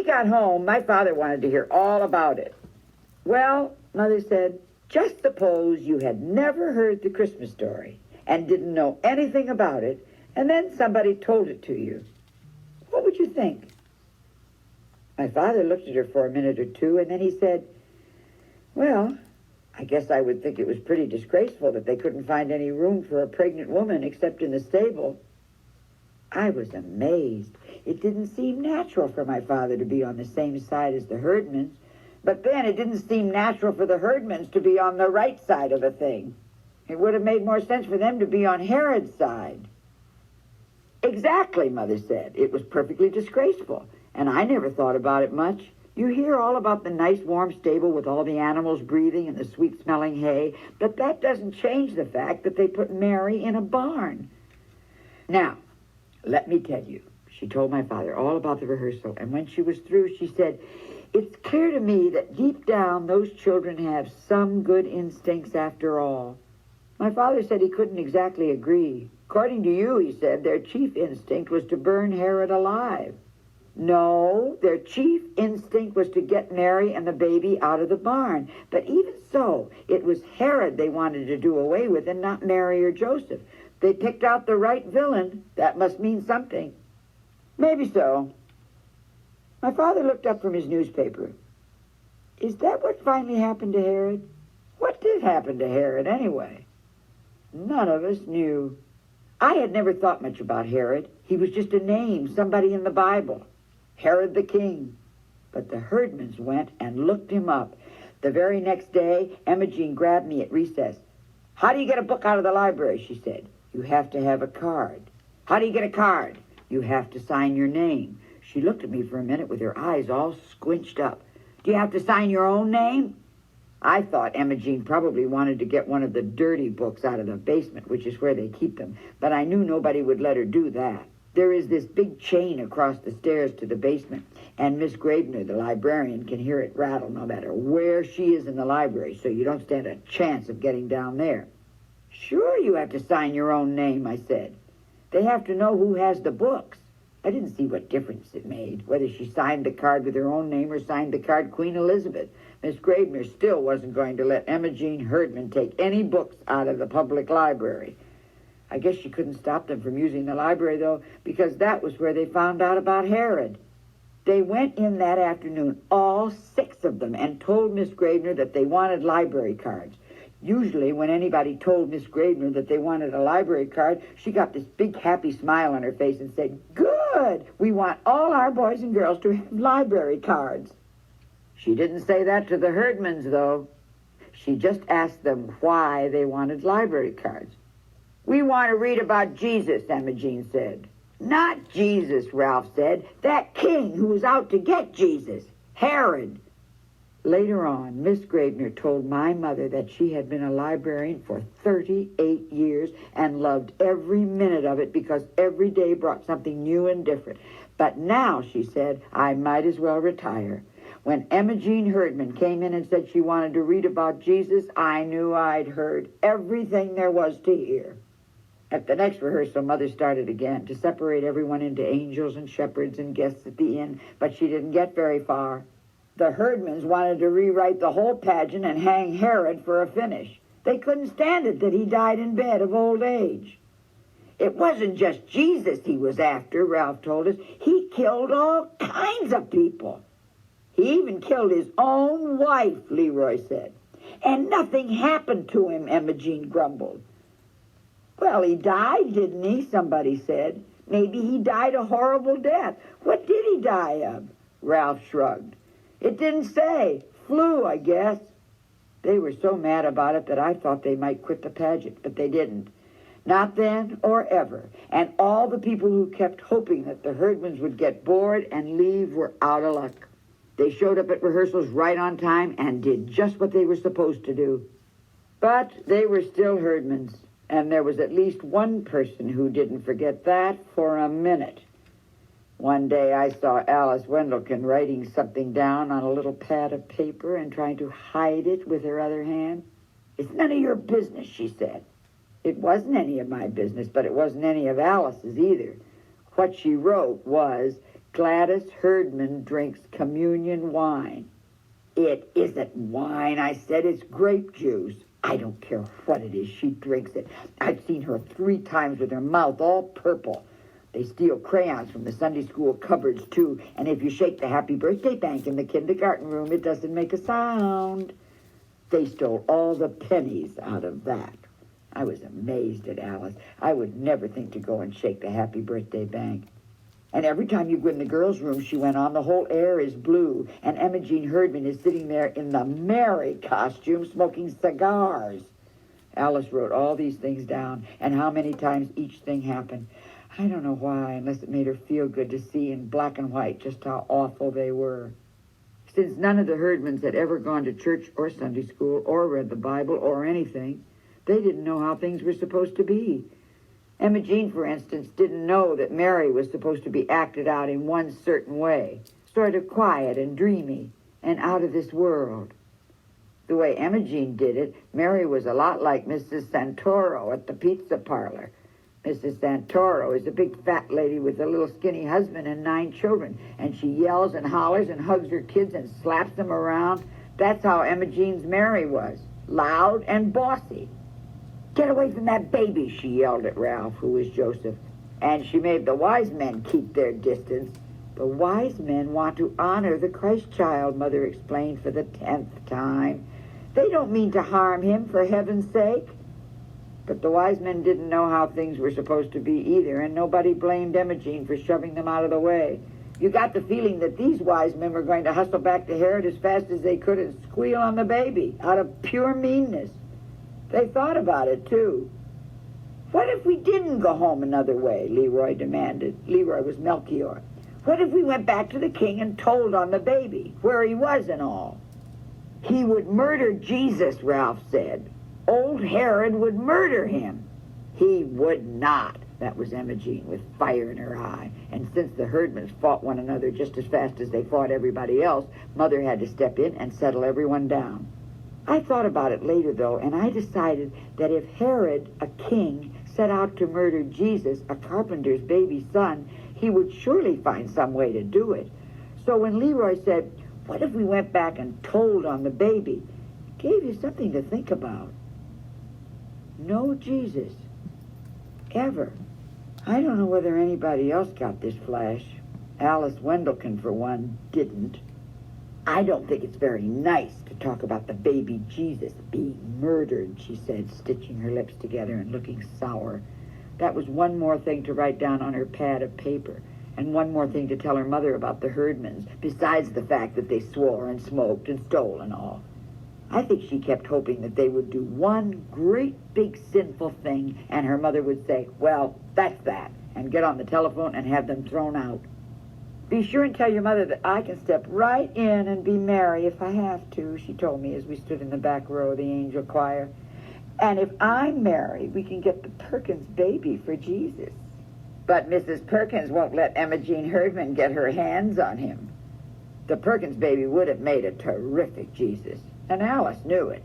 got home, my father wanted to hear all about it. Well, Mother said, just suppose you had never heard the Christmas story and didn't know anything about it, and then somebody told it to you. What would you think? My father looked at her for a minute or two, and then he said, well, I guess I would think it was pretty disgraceful that they couldn't find any room for a pregnant woman except in the stable. I was amazed. It didn't seem natural for my father to be on the same side as the herdmans, but then it didn't seem natural for the herdmans to be on the right side of a thing. It would have made more sense for them to be on Herod's side. Exactly, Mother said. It was perfectly disgraceful, and I never thought about it much. You hear all about the nice warm stable with all the animals breathing and the sweet-smelling hay, but that doesn't change the fact that they put Mary in a barn. Now, let me tell you, she told my father all about the rehearsal, and when she was through, she said, it's clear to me that deep down those children have some good instincts after all. My father said he couldn't exactly agree. According to you, he said, their chief instinct was to burn Herod alive. No, their chief instinct was to get Mary and the baby out of the barn. But even so, it was Herod they wanted to do away with and not Mary or Joseph. They picked out the right villain. That must mean something. Maybe so. My father looked up from his newspaper. Is that what finally happened to Herod? What did happen to Herod anyway? None of us knew. I had never thought much about Herod. He was just a name, somebody in the Bible. Herod the king. But the herdmans went and looked him up. The very next day, Emma Jean grabbed me at recess. How do you get a book out of the library, she said. You have to have a card. How do you get a card? You have to sign your name. She looked at me for a minute with her eyes all squinched up. Do you have to sign your own name? I thought Emma Jean probably wanted to get one of the dirty books out of the basement, which is where they keep them, but I knew nobody would let her do that. There is this big chain across the stairs to the basement, and Miss Gravener, the librarian, can hear it rattle no matter where she is in the library, so you don't stand a chance of getting down there. Sure you have to sign your own name, I said. They have to know who has the books. I didn't see what difference it made, whether she signed the card with her own name or signed the card Queen Elizabeth. Miss Gravener still wasn't going to let Emma Jean Herdman take any books out of the public library. I guess she couldn't stop them from using the library, though, because that was where they found out about Herod. They went in that afternoon, all 6 of them, and told Miss Gravener that they wanted library cards. Usually, when anybody told Miss Gravener that they wanted a library card, she got this big happy smile on her face and said, "Good! We want all our boys and girls to have library cards." She didn't say that to the herdmans, though. She just asked them why they wanted library cards. "We want to read about Jesus," Emma Jean said. "Not Jesus," Ralph said. "That king who was out to get Jesus, Herod." Later on, Miss Gravener told my mother that she had been a librarian for 38 years and loved every minute of it because every day brought something new and different. But now, she said, I might as well retire. When Emma Jean Herdman came in and said she wanted to read about Jesus, I knew I'd heard everything there was to hear. At the next rehearsal, Mother started again to separate everyone into angels and shepherds and guests at the inn, but she didn't get very far. The herdmans wanted to rewrite the whole pageant and hang Herod for a finish. They couldn't stand it that he died in bed of old age. It wasn't just Jesus he was after, Ralph told us. He killed all kinds of people. He even killed his own wife, Leroy said. And nothing happened to him, Emma Jean grumbled. Well, he died, didn't he? Somebody said. Maybe he died a horrible death. What did he die of? Ralph shrugged. It didn't say. Flu, I guess. They were so mad about it that I thought they might quit the pageant, but they didn't. Not then or ever. And all the people who kept hoping that the herdmans would get bored and leave were out of luck. They showed up at rehearsals right on time and did just what they were supposed to do. But they were still herdmans, and there was at least one person who didn't forget that for a minute. One day I saw Alice Wendelkin writing something down on a little pad of paper and trying to hide it with her other hand. It's none of your business, she said. It wasn't any of my business, but it wasn't any of Alice's either. What she wrote was, Gladys Herdman drinks communion wine. It isn't wine, I said. It's grape juice. I don't care what it is. She drinks it. I've seen her 3 times with her mouth all purple. They steal crayons from the Sunday school cupboards, too. And if you shake the happy birthday bank in the kindergarten room, it doesn't make a sound. They stole all the pennies out of that. I was amazed at Alice. I would never think to go and shake the happy birthday bank. And every time you go in the girls' room, she went on, the whole air is blue. And Emma Jean Herdman is sitting there in the Mary costume smoking cigars. Alice wrote all these things down and how many times each thing happened. I don't know why, unless it made her feel good to see in black and white just how awful they were. Since none of the Herdmans had ever gone to church or Sunday school or read the Bible or anything, they didn't know how things were supposed to be. Emma Jean, for instance, didn't know that Mary was supposed to be acted out in one certain way, sort of quiet and dreamy and out of this world. The way Emma Jean did it, Mary was a lot like Mrs. Santoro at the pizza parlor. Mrs. Santoro is a big fat lady with a little skinny husband and 9 children, and she yells and hollers and hugs her kids and slaps them around. That's how Emma Jean's Mary was, loud and bossy. "Get away from that baby," she yelled at Ralph, who was Joseph. And she made the wise men keep their distance. The wise men want to honor the Christ child, Mother explained for the 10th time. They don't mean to harm him, for heaven's sake. But the wise men didn't know how things were supposed to be either, and nobody blamed Emma Jean for shoving them out of the way. You got the feeling that these wise men were going to hustle back to Herod as fast as they could and squeal on the baby, out of pure meanness. They thought about it, too. "What if we didn't go home another way?" Leroy demanded. Leroy was Melchior. "What if we went back to the king and told on the baby, where he was and all?" "He would murder Jesus," Ralph said. "Old Herod would murder him." "He would not." That was Emma Jean with fire in her eye. And since the Herdmans fought one another just as fast as they fought everybody else, Mother had to step in and settle everyone down. I thought about it later, though, and I decided that if Herod, a king, set out to murder Jesus, a carpenter's baby son, he would surely find some way to do it. So when Leroy said, "What if we went back and told on the baby?" it gave you something to think about. No Jesus. Ever. I don't know whether anybody else got this flash. Alice Wendelkin, for one, didn't. "I don't think it's very nice to talk about the baby Jesus being murdered," she said, stitching her lips together and looking sour. That was one more thing to write down on her pad of paper, and one more thing to tell her mother about the Herdmans, besides the fact that they swore and smoked and stole and all. I think she kept hoping that they would do one great big sinful thing, and her mother would say, "Well, that's that," and get on the telephone and have them thrown out. "Be sure and tell your mother that I can step right in and be Mary if I have to," she told me as we stood in the back row of the angel choir. "And if I'm Mary, we can get the Perkins baby for Jesus." But Mrs. Perkins won't let Emma Jean Herdman get her hands on him. The Perkins baby would have made a terrific Jesus, and Alice knew it.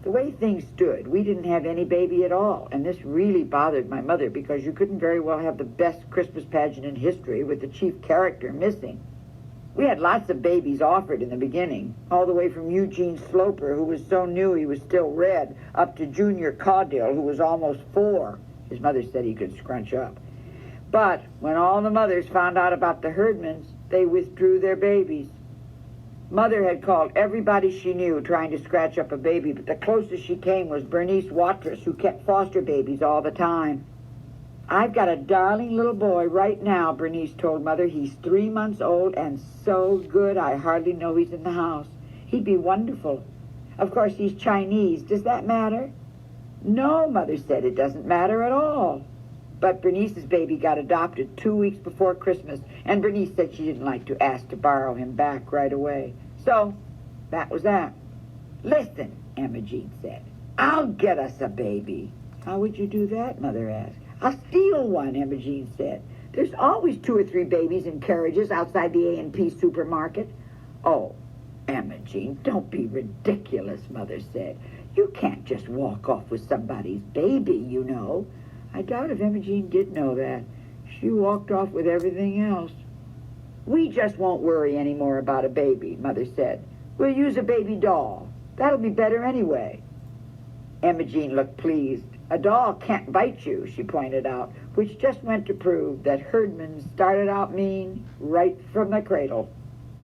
The way things stood, we didn't have any baby at all, and this really bothered my mother because you couldn't very well have the best Christmas pageant in history with the chief character missing. We had lots of babies offered in the beginning, all the way from Eugene Sloper, who was so new he was still red, up to Junior Caudill, who was almost 4. His mother said he could scrunch up. But when all the mothers found out about the Herdmans, they withdrew their babies. Mother had called everybody she knew trying to scratch up a baby, but the closest she came was Bernice Watrous, who kept foster babies all the time. "I've got a darling little boy right now," Bernice told Mother. "He's 3 months old and so good I hardly know he's in the house. He'd be wonderful. Of course, he's Chinese. Does that matter?" "No," Mother said, "it doesn't matter at all." But Bernice's baby got adopted 2 weeks before Christmas, and Bernice said she didn't like to ask to borrow him back right away. So, that was that. "Listen," Emma Jean said, "I'll get us a baby." "How would you do that?" Mother asked. "I'll steal one," Emma Jean said. "There's always 2 or 3 babies in carriages outside the A&P supermarket." "Oh, Emma Jean, don't be ridiculous," Mother said. "You can't just walk off with somebody's baby, you know." I doubt if Emma Jean did know that. She walked off with everything else. We just won't worry any more about a baby, Mother said. We'll use a baby doll. That'll be better anyway. Emma Jean looked pleased. A doll can't bite you, she pointed out, which just went to prove that herdmen started out mean right from the cradle.